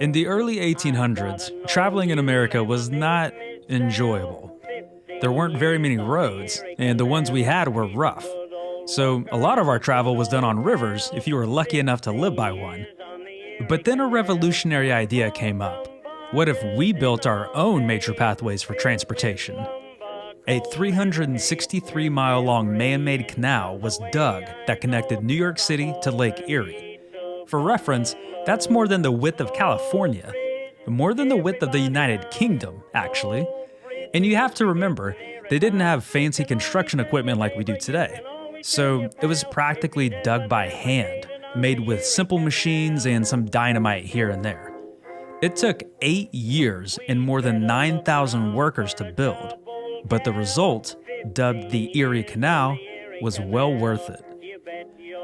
In the early 1800s, traveling in America was not enjoyable. There weren't very many roads, and the ones we had were rough. So a lot of our travel was done on rivers if you were lucky enough to live by one. But then a revolutionary idea came up. What if we built our own major pathways for transportation? A 363-mile-long man-made canal was dug that connected New York City to Lake Erie. For reference, that's more than the width of California, more than the width of the United Kingdom, actually. And you have to remember, they didn't have fancy construction equipment like we do today. So it was practically dug by hand, made with simple machines and some dynamite here and there. It took 8 years and more than 9,000 workers to build. But the result, dubbed the Erie Canal, was well worth it.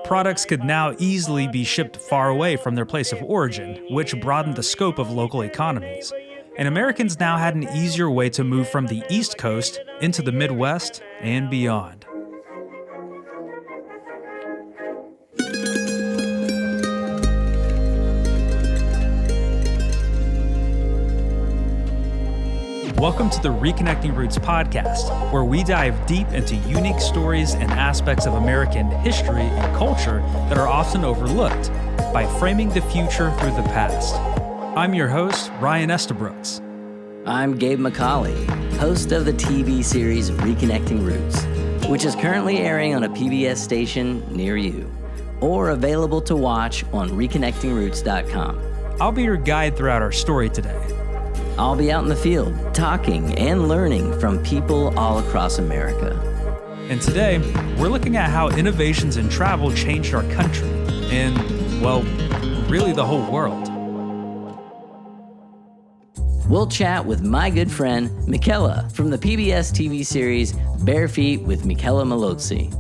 Products could now easily be shipped far away from their place of origin, which broadened the scope of local economies. And Americans now had an easier way to move from the East Coast into the Midwest and beyond. Welcome to the Reconnecting Roots podcast, where we dive deep into unique stories and aspects of American history and culture that are often overlooked by framing the future through the past. I'm your host, Ryan Estabrooks. I'm Gabe McCauley, host of the TV series Reconnecting Roots, which is currently airing on a PBS station near you, or available to watch on reconnectingroots.com. I'll be your guide throughout our story today. I'll be out in the field, talking and learning from people all across America. And today, we're looking at how innovations in travel changed our country and, well, really the whole world. We'll chat with my good friend, Mickela, from the PBS TV series Bare Feet with Mickela Mallozzi.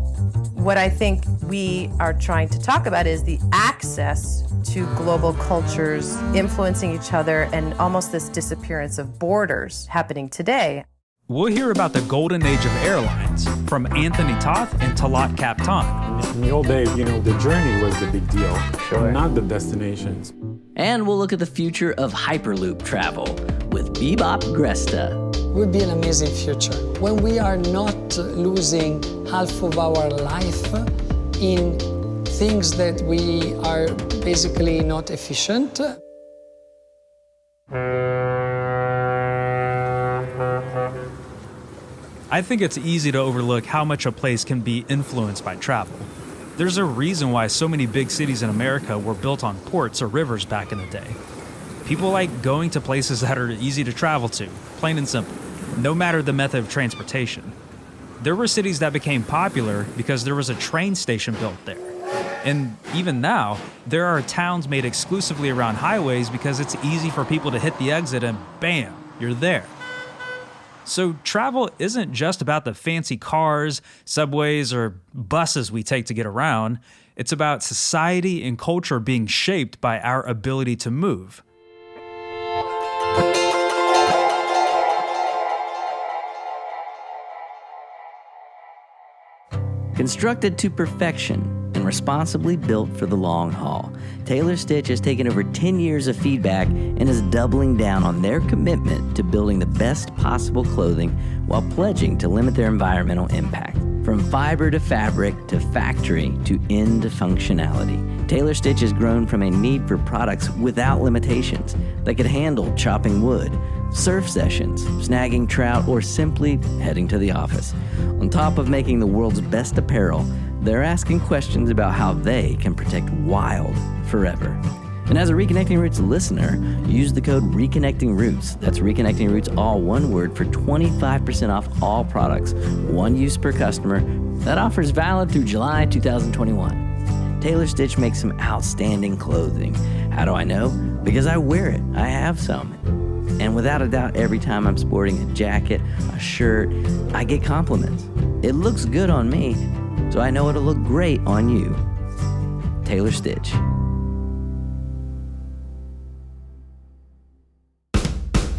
What I think we are trying to talk about is the access to global cultures influencing each other and almost this disappearance of borders happening today. We'll hear about the golden age of airlines from Anthony Toth and Talaat Captan. In the old days, the journey was the big deal, not the destinations. And we'll look at the future of Hyperloop travel with Bibop Gresta. It would be an amazing future when we are not losing half of our life in things that we are basically not efficient. I think it's easy to overlook how much a place can be influenced by travel. There's a reason why so many big cities in America were built on ports or rivers back in the day. People like going to places that are easy to travel to, plain and simple, no matter the method of transportation. There were cities that became popular because there was a train station built there. And even now, there are towns made exclusively around highways because it's easy for people to hit the exit and bam, you're there. So travel isn't just about the fancy cars, subways, or buses we take to get around. It's about society and culture being shaped by our ability to move. Constructed to perfection and responsibly built for the long haul, Taylor Stitch has taken over 10 years of feedback and is doubling down on their commitment to building the best possible clothing while pledging to limit their environmental impact. From fiber to fabric to factory to end functionality, Taylor Stitch has grown from a need for products without limitations that could handle chopping wood, surf sessions, snagging trout, or simply heading to the office. On top of making the world's best apparel, they're asking questions about how they can protect wild forever. And as a Reconnecting Roots listener, use the code Reconnecting Roots. That's Reconnecting Roots, all one word, for 25% off all products, one use per customer. That offer is valid through July 2021. Taylor Stitch makes some outstanding clothing. How do I know? Because I wear it. I have some. And without a doubt, every time I'm sporting a jacket, a shirt, I get compliments. It looks good on me, so I know it'll look great on you. Taylor Stitch.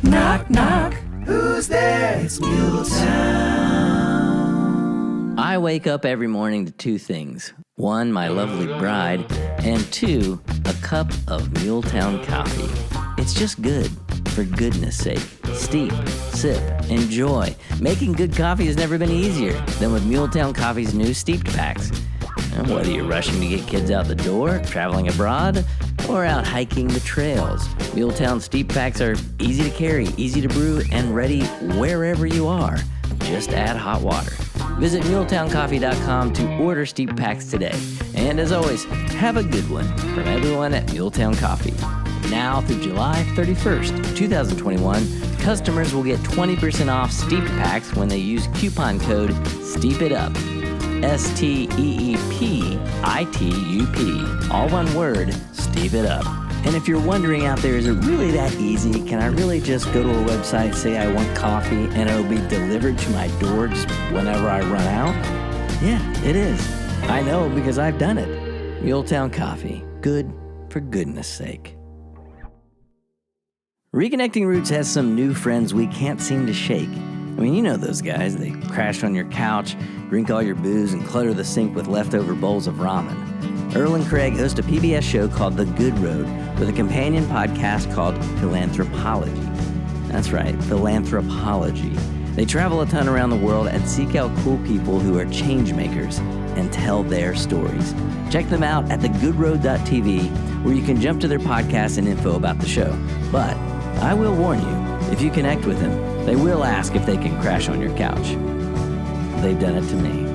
Knock, knock, who's there? It's Muletown. I wake up every morning to two things. One, my lovely bride, and two, a cup of Muletown coffee. It's just good, for goodness sake. Steep, sip, enjoy. Making good coffee has never been easier than with Muletown Coffee's new steeped packs. And whether you're rushing to get kids out the door, traveling abroad, or out hiking the trails, Muletown steep packs are easy to carry, easy to brew, and ready wherever you are. Just add hot water. Visit MuletownCoffee.com to order steep packs today. And as always, have a good one from everyone at Muletown Coffee. Now through July 31st, 2021, customers will get 20% off steeped packs when they use coupon code STEEPITUP. STEEPITUP. All one word, Steep It Up. And if you're wondering out there, is it really that easy? Can I really just go to a website, say I want coffee, and it'll be delivered to my door just whenever I run out? Yeah, it is. I know because I've done it. Muletown Coffee. Good for goodness sake. Reconnecting Roots has some new friends we can't seem to shake. I mean, you know those guys. They crash on your couch, drink all your booze, and clutter the sink with leftover bowls of ramen. Earl and Craig host a PBS show called The Good Road with a companion podcast called Philanthropology. That's right, Philanthropology. They travel a ton around the world and seek out cool people who are change makers and tell their stories. Check them out at thegoodroad.tv, where you can jump to their podcast and info about the show. But I will warn you, if you connect with them, they will ask if they can crash on your couch. They've done it to me.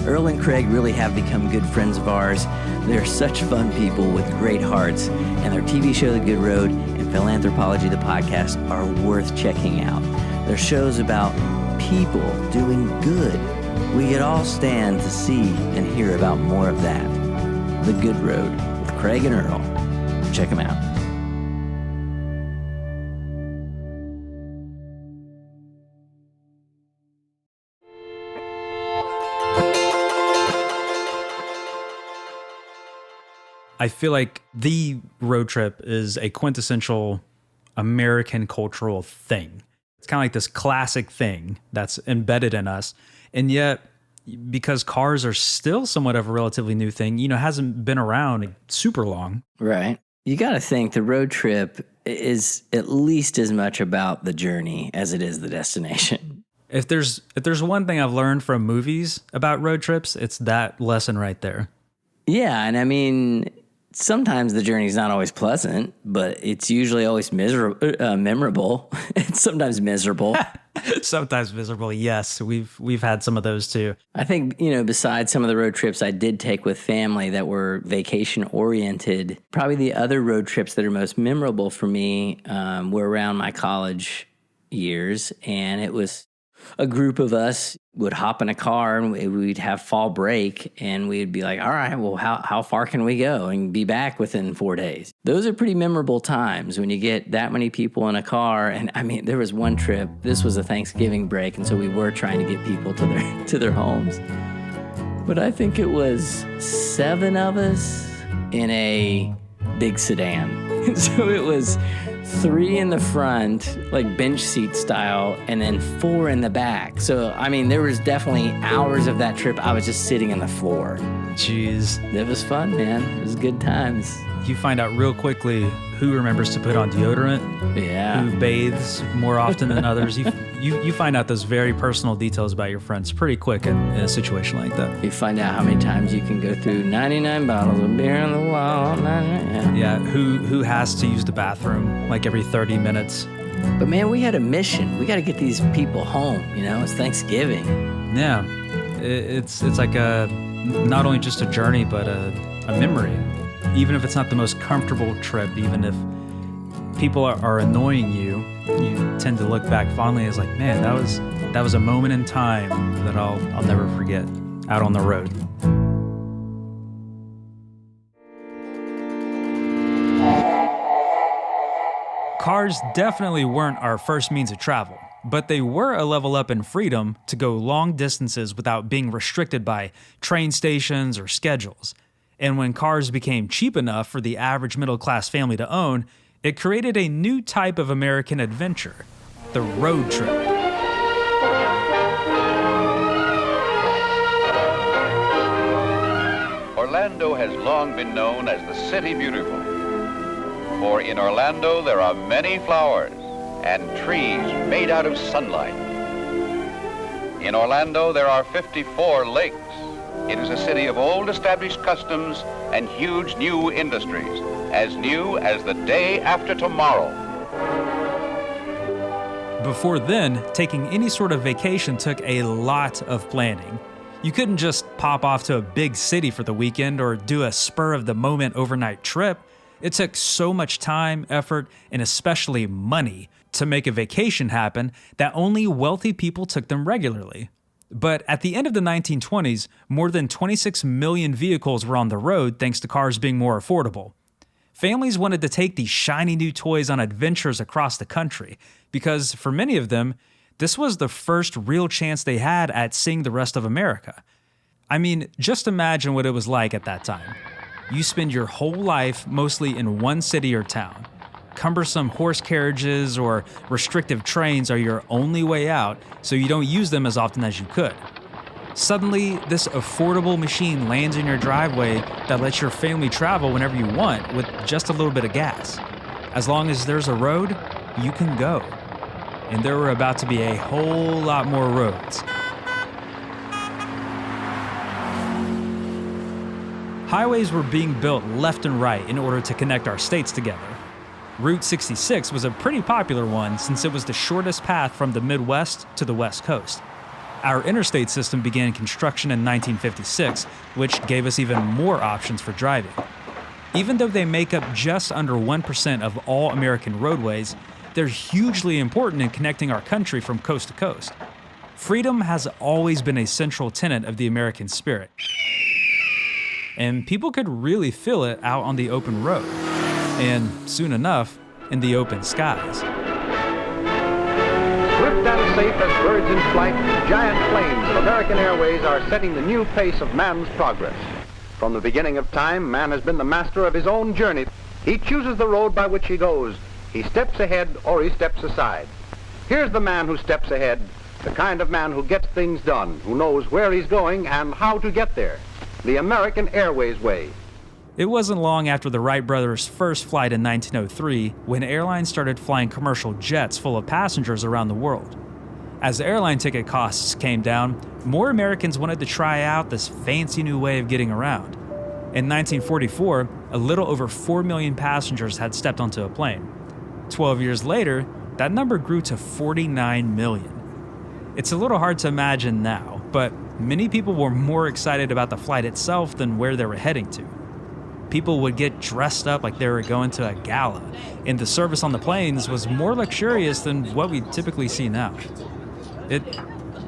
Earl and Craig really have become good friends of ours. They're such fun people with great hearts, and their TV show, The Good Road, and Philanthropology, the podcast, are worth checking out. They're shows about people doing good. We could all stand to see and hear about more of that. The Good Road with Craig and Earl. Check them out. I feel like the road trip is a quintessential American cultural thing. It's kind of like this classic thing that's embedded in us. And yet, because cars are still somewhat of a relatively new thing, you know, hasn't been around super long. Right. You got to think the road trip is at least as much about the journey as it is the destination. If there's one thing I've learned from movies about road trips, it's that lesson right there. Yeah, and I mean, sometimes the journey's not always pleasant, but it's usually always memorable. It's sometimes miserable. Sometimes miserable, yes. We've had some of those too. I think, you know, besides some of the road trips I did take with family that were vacation-oriented, probably the other road trips that are most memorable for me were around my college years, and it was a group of us would hop in a car and we'd have fall break and we'd be like, all right, well, how far can we go and be back within 4 days? Those are pretty memorable times when you get that many people in a car. And I mean, there was one trip, this was a Thanksgiving break, and so we were trying to get people to their homes. But I think it was 7 of us in a big sedan. So it was 3 in the front, like bench seat style, and then 4 in the back. So, I mean, there was definitely hours of that trip I was just sitting on the floor. Jeez. It was fun, man. It was good times. You find out real quickly who remembers to put on deodorant, Yeah. who bathes more often than others. You find out those very personal details about your friends pretty quick in a situation like that. You find out how many times you can go through 99 bottles of beer on the wall. Yeah, who has to use the bathroom like every 30 minutes. But man, we had a mission. We got to get these people home. You know, it's Thanksgiving. Yeah, it's like not only just a journey, but a memory. Even if it's not the most comfortable trip, even if people are annoying you, you tend to look back fondly as like, man, that was a moment in time that I'll never forget out on the road. Cars definitely weren't our first means of travel, but they were a level up in freedom to go long distances without being restricted by train stations or schedules. And when cars became cheap enough for the average middle-class family to own, it created a new type of American adventure, the road trip. Orlando has long been known as the City Beautiful. for in Orlando there are many flowers and trees made out of sunlight. In Orlando there are 54 lakes. It is a city of old established customs and huge new industries, as new as the day after tomorrow. Before then, taking any sort of vacation took a lot of planning. You couldn't just pop off to a big city for the weekend or do a spur-of-the-moment overnight trip. It took so much time, effort, and especially money to make a vacation happen that only wealthy people took them regularly. But at the end of the 1920s, more than 26 million vehicles were on the road thanks to cars being more affordable. Families wanted to take these shiny new toys on adventures across the country because, for many of them, this was the first real chance they had at seeing the rest of America. I mean, just imagine what it was like at that time. You spend your whole life mostly in one city or town. Cumbersome horse carriages or restrictive trains are your only way out, so you don't use them as often as you could. Suddenly, this affordable machine lands in your driveway that lets your family travel whenever you want with just a little bit of gas. As long as there's a road, you can go. And there were about to be a whole lot more roads. Highways were being built left and right in order to connect our states together. Route 66 was a pretty popular one since it was the shortest path from the Midwest to the West Coast. Our interstate system began construction in 1956, which gave us even more options for driving. Even though they make up just under 1% of all American roadways, they're hugely important in connecting our country from coast to coast. Freedom has always been a central tenet of the American spirit. And people could really feel it out on the open road. And soon enough, in the open skies. Swift and safe as birds in flight, the giant planes of American Airways are setting the new pace of man's progress. From the beginning of time, man has been the master of his own journey. He chooses the road by which he goes. He steps ahead or he steps aside. Here's the man who steps ahead, the kind of man who gets things done, who knows where he's going and how to get there. The American Airways way. It wasn't long after the Wright brothers' first flight in 1903 when airlines started flying commercial jets full of passengers around the world. As airline ticket costs came down, more Americans wanted to try out this fancy new way of getting around. In 1944, a little over 4 million passengers had stepped onto a plane. 12 years later, that number grew to 49 million. It's a little hard to imagine now, but many people were more excited about the flight itself than where they were heading to. People would get dressed up like they were going to a gala, and the service on the planes was more luxurious than what we typically see now. It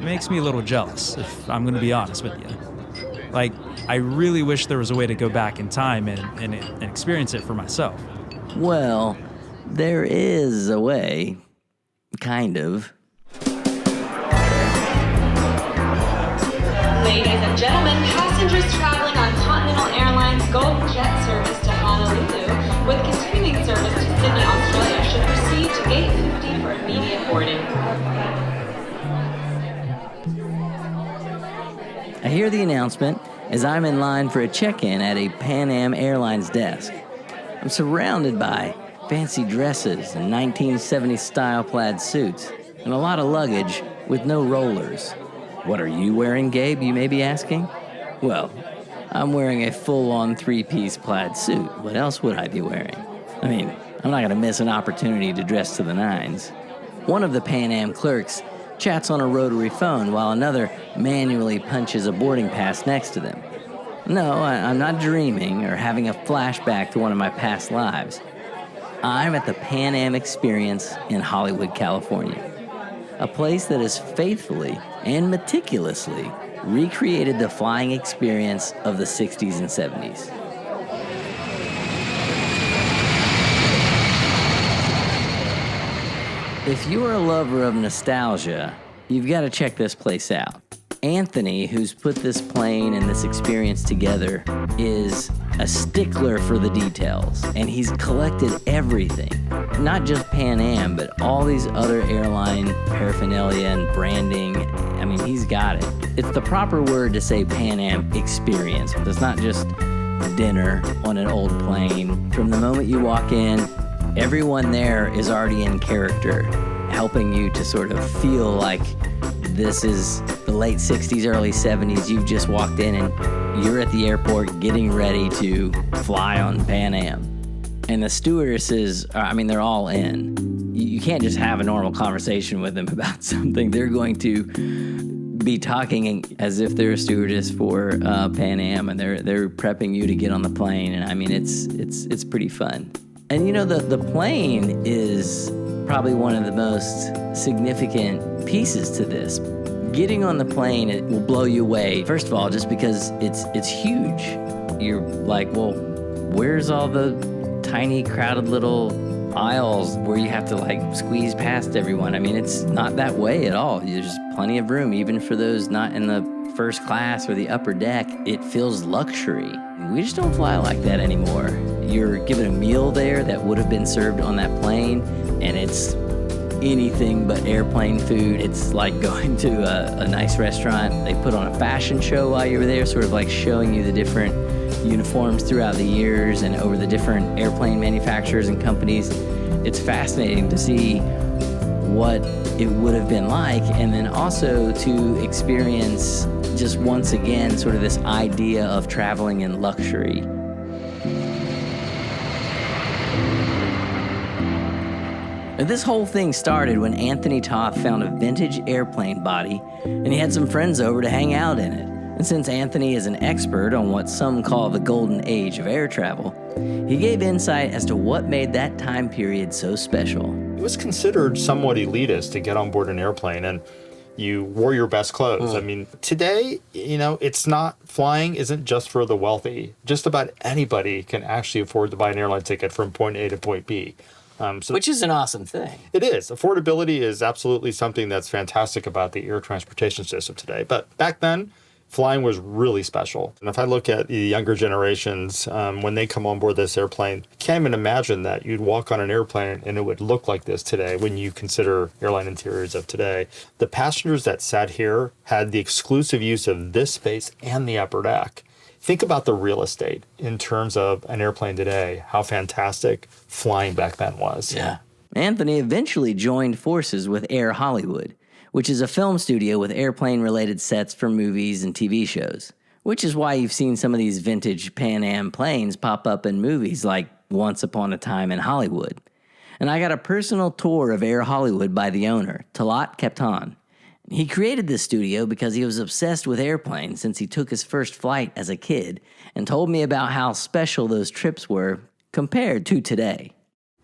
makes me a little jealous, if I'm going to be honest with you. Like, I really wish there was a way to go back in time and experience it for myself. Well, there is a way. Kind of. Ladies and gentlemen, passengers traveling on Continental Airlines Golden Jet service to Honolulu with continuing service to Sydney, Australia should proceed to Gate 50 for immediate boarding. I hear the announcement as I'm in line for a check-in at a Pan Am Airlines desk. I'm surrounded by fancy dresses and 1970s style plaid suits and a lot of luggage with no rollers. What are you wearing, Gabe, you may be asking? Well, I'm wearing a full-on three-piece plaid suit. What else would I be wearing? I mean, I'm not going to miss an opportunity to dress to the nines. One of the Pan Am clerks chats on a rotary phone while another manually punches a boarding pass next to them. No, I'm not dreaming or having a flashback to one of my past lives. I'm at the Pan Am Experience in Hollywood, California. A place that has faithfully and meticulously recreated the flying experience of the 60s and 70s. If you are a lover of nostalgia, you've got to check this place out. Anthony, who's put this plane and this experience together, is a stickler for the details, and he's collected everything. Not just Pan Am, but all these other airline paraphernalia and branding. I mean, he's got it. It's the proper word to say Pan Am experience. It's not just dinner on an old plane. From the moment you walk in, Everyone there is already in character, helping you to sort of feel like this is the late 60s, early 70s. You've just walked in and you're at the airport getting ready to fly on Pan Am. And the stewardesses, they're all in. You can't just have a normal conversation with them about something. They're going to be talking as if they're a stewardess for Pan Am, and they're prepping you to get on the plane. And I mean, it's pretty fun. And you know, the plane is probably one of the most significant pieces to this. Getting on the plane, it will blow you away. First of all, just because it's huge. You're like, well, where's all the tiny, crowded little aisles where you have to like squeeze past everyone? I mean, it's not that way at all. There's plenty of room, even for those not in the first class or the upper deck. It feels luxury. We just don't fly like that anymore. You're given a meal there that would have been served on that plane, and it's anything but airplane food. It's like going to a nice restaurant. They put on a fashion show while you were there, sort of like showing you the different uniforms throughout the years and over the different airplane manufacturers and companies. It's fascinating to see what it would have been like, and then also to experience just once again sort of this idea of traveling in luxury. And this whole thing started when Anthony Toth found a vintage airplane body, and he had some friends over to hang out in it. And since Anthony is an expert on what some call the golden age of air travel, he gave insight as to what made that time period so special. It was considered somewhat elitist to get on board an airplane, and you wore your best clothes. I mean, today, you know, flying isn't just for the wealthy. Just about anybody can actually afford to buy an airline ticket from point A to point B. Which is an awesome thing. It is. Affordability is absolutely something that's fantastic about the air transportation system today. But back then, flying was really special. And if I look at the younger generations, when they come on board this airplane, I can't even imagine that you'd walk on an airplane and it would look like this today when you consider airline interiors of today. The passengers that sat here had the exclusive use of this space and the upper deck. Think about the real estate in terms of an airplane today, how fantastic flying back then was. Yeah. Anthony eventually joined forces with Air Hollywood, which is a film studio with airplane-related sets for movies and TV shows, which is why you've seen some of these vintage Pan Am planes pop up in movies like Once Upon a Time in Hollywood. And I got a personal tour of Air Hollywood by the owner, Talaat Captan. He created this studio because he was obsessed with airplanes since he took his first flight as a kid, and told me about how special those trips were compared to today.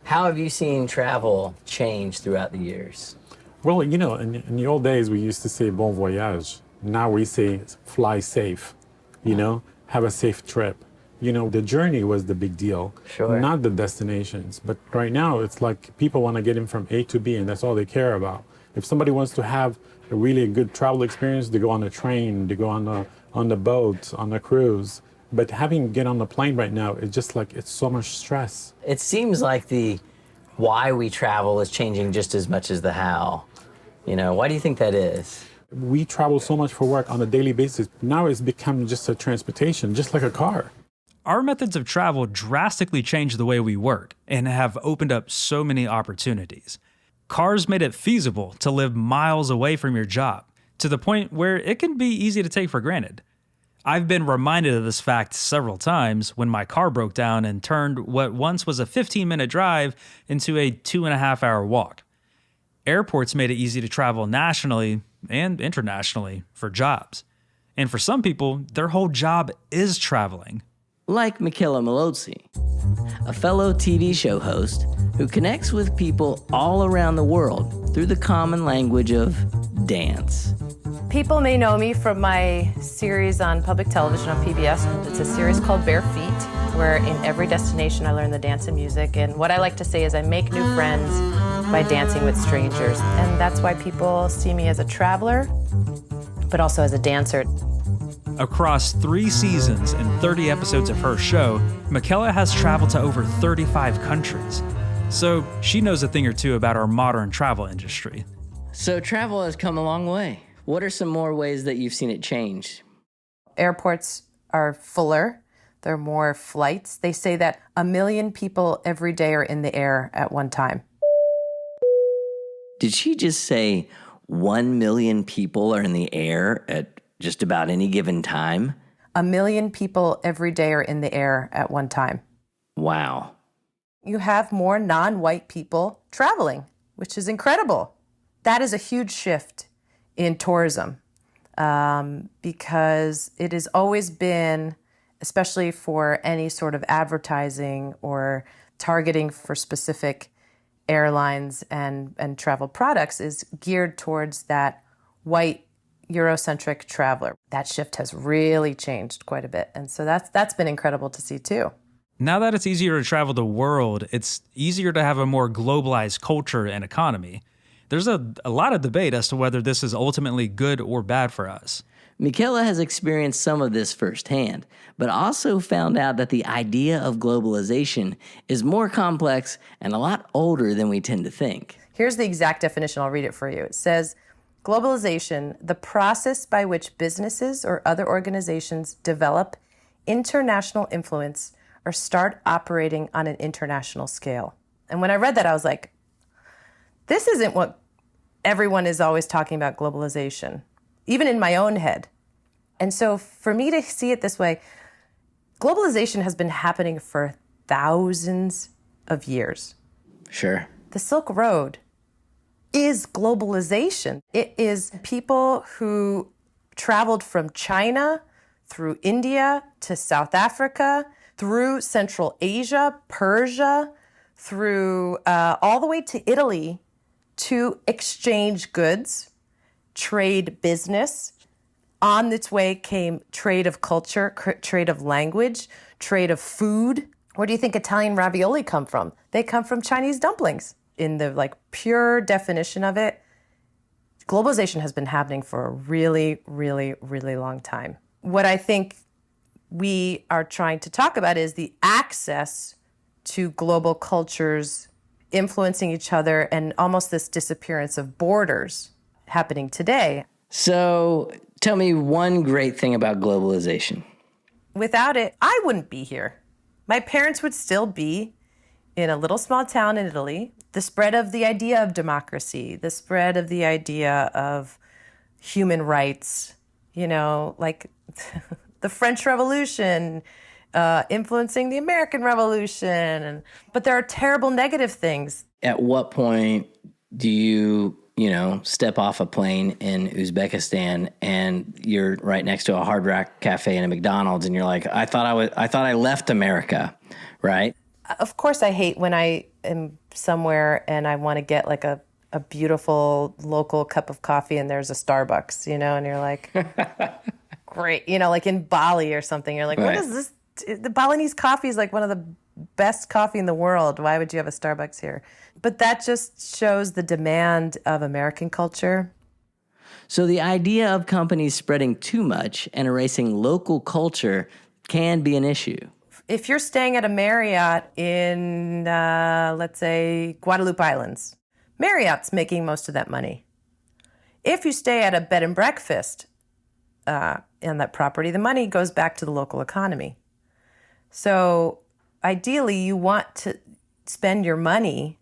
How have you seen travel change throughout the years? Well, you know, in the old days, we used to say bon voyage. Now we say fly safe, you know, have a safe trip. You know, the journey was the big deal, not the destinations. But right now, it's like people want to get in from A to B, and that's all they care about. If somebody wants to have a really good travel experience, they go on a train, they go on the boat, on a cruise. But having get on the plane right now, it's just like, it's so much stress. It seems like the why we travel is changing just as much as the how. You know, why do you think that is? We travel so much for work on a daily basis. Now it's become just a transportation, just like a car. Our methods of travel drastically changed the way we work and have opened up so many opportunities. Cars made it feasible to live miles away from your job, to the point where it can be easy to take for granted. I've been reminded of this fact several times when my car broke down and turned what once was a 15-minute drive into a 2.5-hour walk. Airports made it easy to travel nationally and internationally for jobs. And for some people, their whole job is traveling. Like Mickela Mallozzi, a fellow TV show host who connects with people all around the world through the common language of dance. People may know me from my series on public television on PBS. It's a series called Bare Feet, where in every destination I learn the dance and music. And what I like to say is I make new friends by dancing with strangers. And that's why people see me as a traveler, but also as a dancer. Across 3 seasons and 30 episodes of her show, Mickela has traveled to over 35 countries. So she knows a thing or two about our modern travel industry. So travel has come a long way. What are some more ways that you've seen it change? Airports are fuller. There are more flights. They say that 1 million people every day are in the air at one time. Did she just say 1 million people are in the air at just about any given time? 1 million people every day are in the air at one time. Wow. You have more non-white people traveling, which is incredible. That is a huge shift in tourism because it has always been, especially for any sort of advertising or targeting for specific airlines and travel products, is geared towards that white Eurocentric traveler. That shift has really changed quite a bit. And so that's been incredible to see too. Now that it's easier to travel the world, it's easier to have a more globalized culture and economy. There's a lot of debate as to whether this is ultimately good or bad for us. Mickela has experienced some of this firsthand, but also found out that the idea of globalization is more complex and a lot older than we tend to think. Here's the exact definition. I'll read it for you. It says, globalization, the process by which businesses or other organizations develop international influence or start operating on an international scale. And when I read that, I was like, this isn't what everyone is always talking about globalization, even in my own head. And so for me to see it this way, globalization has been happening for thousands of years. Sure. The Silk Road is globalization. It is people who traveled from China through India to South Africa, through Central Asia, Persia, through all the way to Italy to exchange goods, trade business. On its way came trade of culture, trade of language, trade of food. Where do you think Italian ravioli come from? They come from Chinese dumplings. In the pure definition of it, globalization has been happening for a really, really, really long time. What I think we are trying to talk about is the access to global cultures influencing each other and almost this disappearance of borders happening today. So tell me one great thing about globalization. Without it, I wouldn't be here. My parents would still be in a little small town in Italy. The spread of the idea of democracy, the spread of the idea of human rights, like the French Revolution influencing the American Revolution. But there are terrible negative things. At what point do you step off a plane in Uzbekistan and you're right next to a Hard Rock Cafe and a McDonald's and you're like, I thought I left America, right? Of course, I hate when I am somewhere and I want to get like a beautiful local cup of coffee and there's a Starbucks, and you're like, great, like in Bali or something. You're like, right. What is this? The Balinese coffee is like one of the best coffee in the world. Why would you have a Starbucks here? But that just shows the demand of American culture. So the idea of companies spreading too much and erasing local culture can be an issue. If you're staying at a Marriott in, let's say, Guadalupe Islands, Marriott's making most of that money. If you stay at a bed and breakfast on that property, the money goes back to the local economy. So ideally, you want to spend your money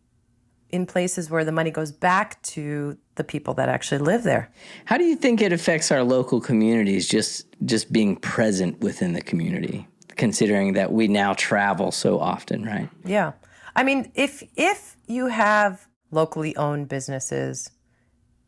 in places where the money goes back to the people that actually live there. How do you think it affects our local communities, just being present within the community, considering that we now travel so often, right? Yeah. I mean, if you have locally owned businesses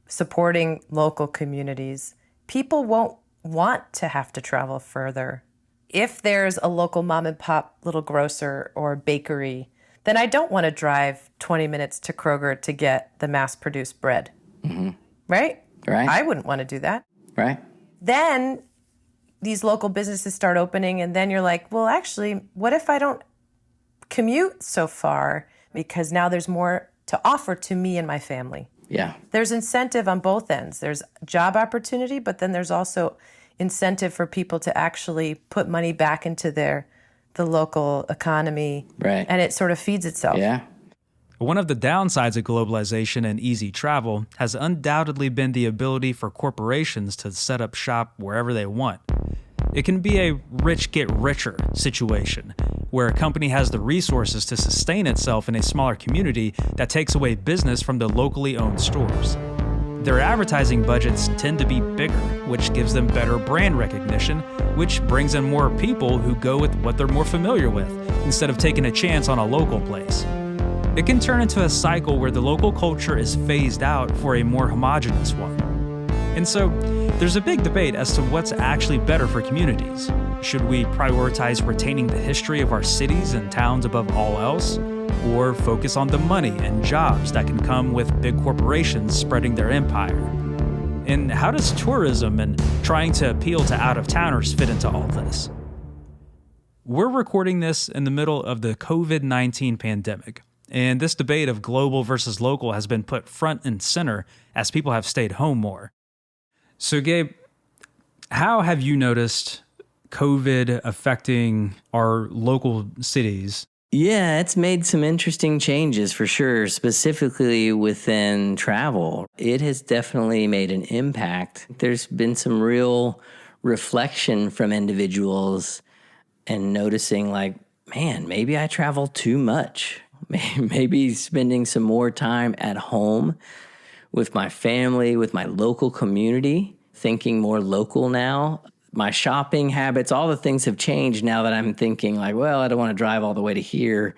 supporting local communities, people won't want to have to travel further. If there's a local mom and pop little grocer or bakery, then I don't want to drive 20 minutes to Kroger to get the mass-produced bread. Mm-hmm. Right? Right. I wouldn't want to do that. Right. Then these local businesses start opening, and then you're like, well, actually, what if I don't commute so far? Because now there's more to offer to me and my family. Yeah. There's incentive on both ends. There's job opportunity, but then there's also incentive for people to actually put money back into the local economy. Right. And it sort of feeds itself. Yeah. One of the downsides of globalization and easy travel has undoubtedly been the ability for corporations to set up shop wherever they want. It can be a rich get richer situation, where a company has the resources to sustain itself in a smaller community that takes away business from the locally owned stores. Their advertising budgets tend to be bigger, which gives them better brand recognition, which brings in more people who go with what they're more familiar with, instead of taking a chance on a local place. It can turn into a cycle where the local culture is phased out for a more homogenous one. And so, there's a big debate as to what's actually better for communities. Should we prioritize retaining the history of our cities and towns above all else? Or focus on the money and jobs that can come with big corporations spreading their empire? And how does tourism and trying to appeal to out-of-towners fit into all this? We're recording this in the middle of the COVID-19 pandemic, and this debate of global versus local has been put front and center as people have stayed home more. So Gabe, how have you noticed COVID affecting our local cities? Yeah, it's made some interesting changes for sure, specifically within travel. It has definitely made an impact. There's been some real reflection from individuals and noticing like, man, maybe I travel too much. Maybe spending some more time at home with my family, with my local community, thinking more local now. My shopping habits, all the things have changed now that I'm thinking like, well, I don't want to drive all the way to here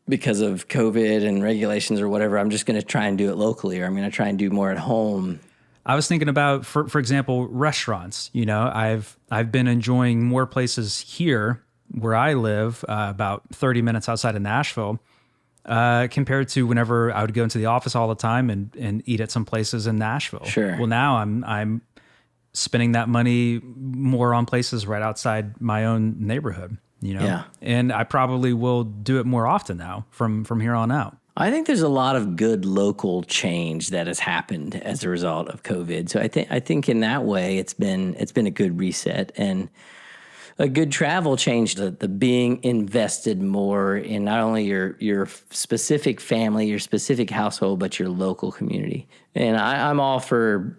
because of COVID and regulations or whatever. I'm just going to try and do it locally, or I'm going to try and do more at home. I was thinking about, for example, restaurants. You know, I've been enjoying more places here where I live, about 30 minutes outside of Nashville, compared to whenever I would go into the office all the time and eat at some places in Nashville. Sure. Well, now I'm spending that money more on places right outside my own neighborhood, you know? Yeah. And I probably will do it more often now from here on out. I think there's a lot of good local change that has happened as a result of COVID. So I think in that way it's been a good reset and a good travel change. The being invested more in not only your specific family, your specific household, but your local community. And I'm all for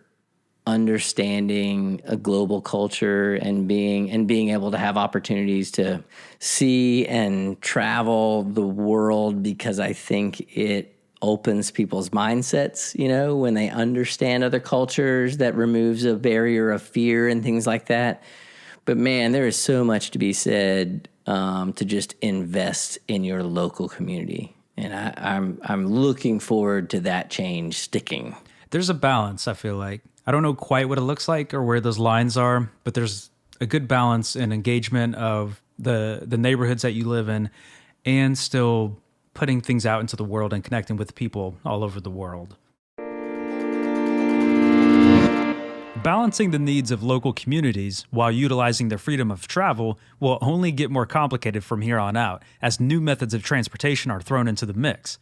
understanding a global culture and being able to have opportunities to see and travel the world, because I think it opens people's mindsets, you know, when they understand other cultures. That removes a barrier of fear and things like that. But man, there is so much to be said to just invest in your local community. And I'm looking forward to that change sticking. There's a balance, I feel like. I don't know quite what it looks like or where those lines are, but there's a good balance and engagement of the neighborhoods that you live in, and still putting things out into the world and connecting with people all over the world. Balancing the needs of local communities while utilizing their freedom of travel will only get more complicated from here on out as new methods of transportation are thrown into the mix.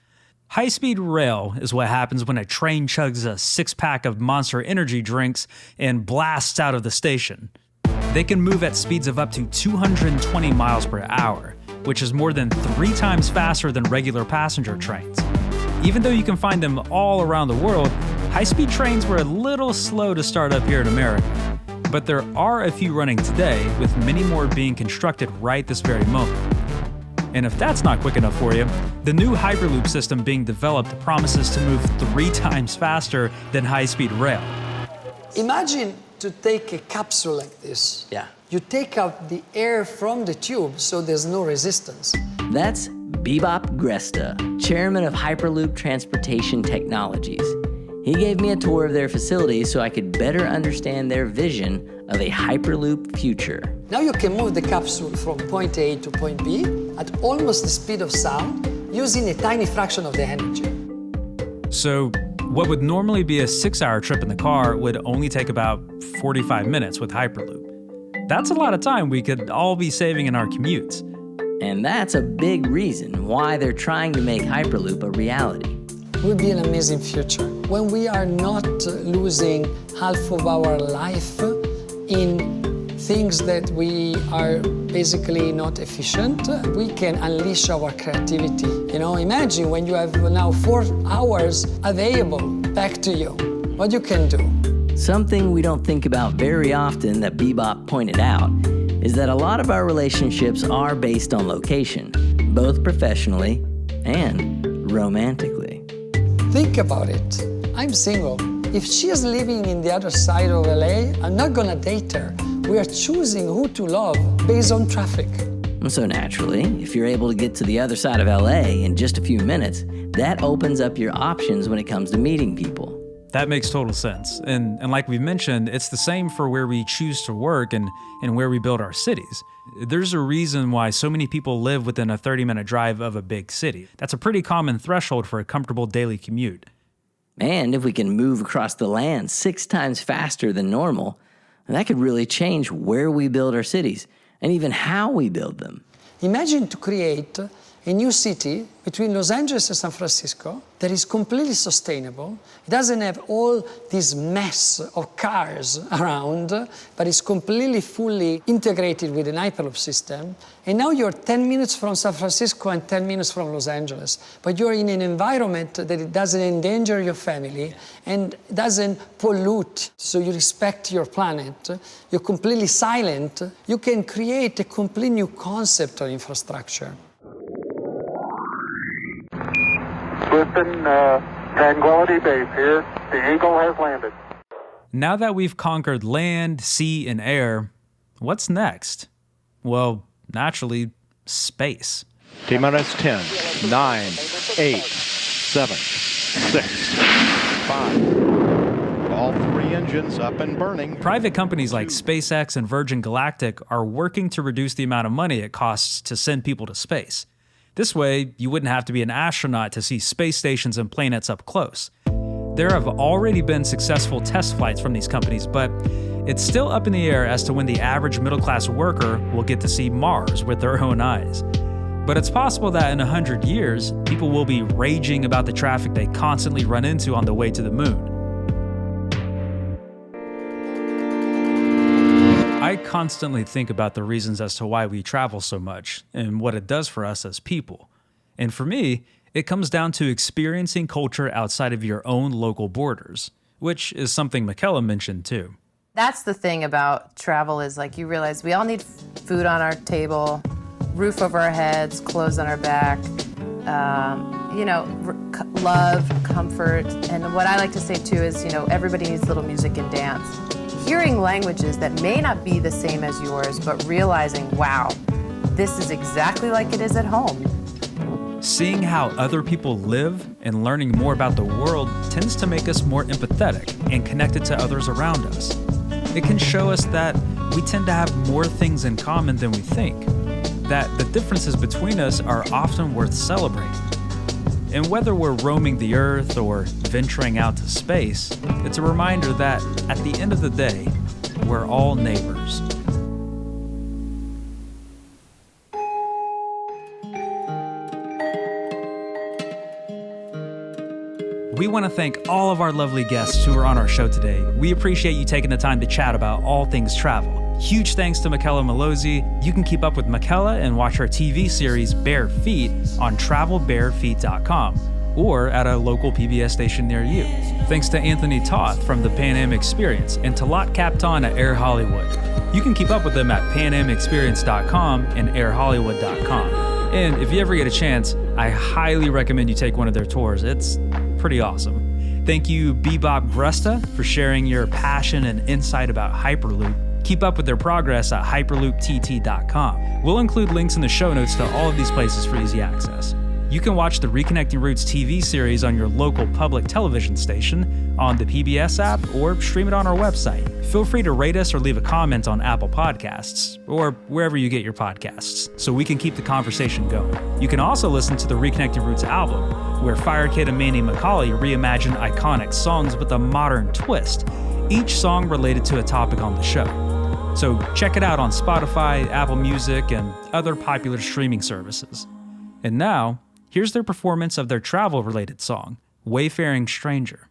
High-speed rail is what happens when a train chugs a six-pack of Monster energy drinks and blasts out of the station. They can move at speeds of up to 220 miles per hour, which is more than 3 times faster than regular passenger trains. Even though you can find them all around the world, high-speed trains were a little slow to start up here in America. But there are a few running today, with many more being constructed right this very moment. And if that's not quick enough for you, the new Hyperloop system being developed promises to move 3 times faster than high-speed rail. Imagine to take a capsule like this. Yeah. You take out the air from the tube so there's no resistance. That's Bibop Gresta, chairman of Hyperloop Transportation Technologies. He gave me a tour of their facility so I could better understand their vision of a Hyperloop future. Now you can move the capsule from point A to point B at almost the speed of sound using a tiny fraction of the energy. So what would normally be a 6-hour trip in the car would only take about 45 minutes with Hyperloop. That's a lot of time we could all be saving in our commutes. And that's a big reason why they're trying to make Hyperloop a reality. It would be an amazing future when we are not losing half of our life in things that we are basically not efficient. We can unleash our creativity. You know, imagine when you have now 4 hours available back to you, what you can do. Something we don't think about very often that Bibop pointed out is that a lot of our relationships are based on location, both professionally and romantically. Think about it. I'm single. If she is living in the other side of LA, I'm not gonna date her. We are choosing who to love based on traffic. So naturally, if you're able to get to the other side of LA in just a few minutes, that opens up your options when it comes to meeting people. That makes total sense. And like we've mentioned, it's the same for where we choose to work and where we build our cities. There's a reason why so many people live within a 30-minute drive of a big city. That's a pretty common threshold for a comfortable daily commute. And if we can move across the land 6 times faster than normal, that could really change where we build our cities and even how we build them. Imagine to create a new city between Los Angeles and San Francisco that is completely sustainable. It doesn't have all this mess of cars around, but it's completely fully integrated with an Hyperloop system. And now you're 10 minutes from San Francisco and 10 minutes from Los Angeles, but you're in an environment that it doesn't endanger your family and doesn't pollute, so you respect your planet. You're completely silent. You can create a complete new concept of infrastructure. Houston, Tranquility Base here. The Eagle has landed. Now that we've conquered land, sea, and air, what's next? Well, naturally, space. T-minus 10, 9, 8, 7, 6, 5. All 3 engines up and burning. Private companies like SpaceX and Virgin Galactic are working to reduce the amount of money it costs to send people to space. This way, you wouldn't have to be an astronaut to see space stations and planets up close. There have already been successful test flights from these companies, but it's still up in the air as to when the average middle-class worker will get to see Mars with their own eyes. But it's possible that in 100 years, people will be raging about the traffic they constantly run into on the way to the moon. I constantly think about the reasons as to why we travel so much and what it does for us as people. And for me, it comes down to experiencing culture outside of your own local borders, which is something Mickela mentioned too. That's the thing about travel is like you realize we all need food on our table, roof over our heads, clothes on our back, love, comfort. And what I like to say too is, everybody needs a little music and dance. Hearing languages that may not be the same as yours, but realizing, wow, this is exactly like it is at home. Seeing how other people live and learning more about the world tends to make us more empathetic and connected to others around us. It can show us that we tend to have more things in common than we think, that the differences between us are often worth celebrating. And whether we're roaming the earth or venturing out to space, it's a reminder that at the end of the day, we're all neighbors. We want to thank all of our lovely guests who are on our show today. We appreciate you taking the time to chat about all things travel. Huge thanks to Mickela Mallozzi. You can keep up with Mickela and watch our TV series Bare Feet on travelbarefeet.com or at a local PBS station near you. Thanks to Anthony Toth from the Pan Am Experience and Talaat Captan at Air Hollywood. You can keep up with them at panamexperience.com and airhollywood.com. And if you ever get a chance, I highly recommend you take one of their tours. It's pretty awesome. Thank you, Bibop Gresta, for sharing your passion and insight about Hyperloop. Keep up with their progress at HyperloopTT.com. We'll include links in the show notes to all of these places for easy access. You can watch the Reconnecting Roots TV series on your local public television station, on the PBS app, or stream it on our website. Feel free to rate us or leave a comment on Apple Podcasts, or wherever you get your podcasts, so we can keep the conversation going. You can also listen to the Reconnecting Roots album, where Fire Kid and Manny McCauley reimagine iconic songs with a modern twist, each song related to a topic on the show. So check it out on Spotify, Apple Music, and other popular streaming services. And now, here's their performance of their travel-related song, Wayfaring Stranger.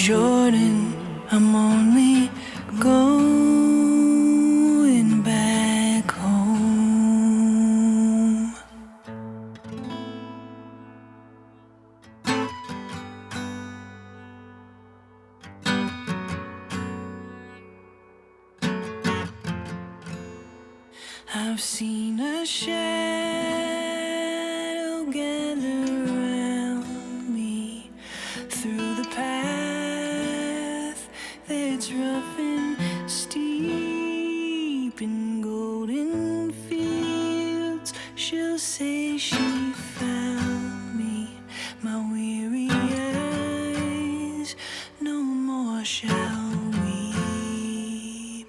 Jordan, I'm only going back home. I've seen a shadow gather around me through the path that's rough and steep in golden fields. She'll say she found me, my weary eyes no more shall weep.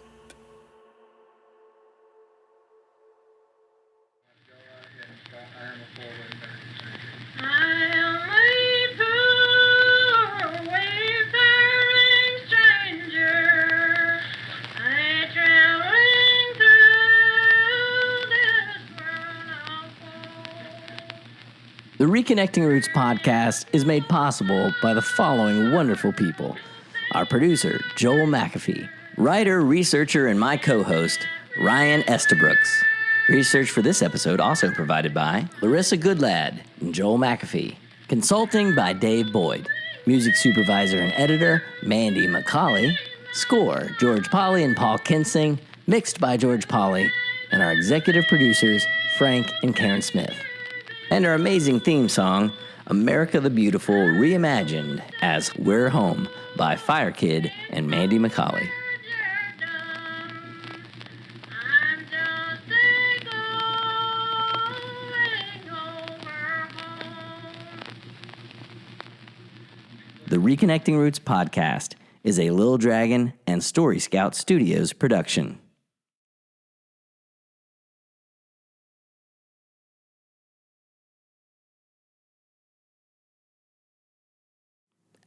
I'm a poor wayfaring stranger. I'm traveling through this world of woe. The Reconnecting Roots podcast is made possible by the following wonderful people. Our producer, Joel McAfee. Writer, researcher, and my co-host, Ryan Estabrooks. Research for this episode also provided by Larissa Goodlad and Joel McAfee. Consulting by Dave Boyd. Music supervisor and editor, Mandy McCauley. Score, George Polly and Paul Kinsing. Mixed by George Polly. And our executive producers, Frank and Karen Smith. And our amazing theme song, America the Beautiful, reimagined as We're Home by Fire Kid and Mandy McCauley. I'm just going over home. The Reconnecting Roots podcast is a Lil Dragon and Story Scout Studios production.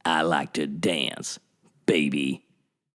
I like to dance, baby.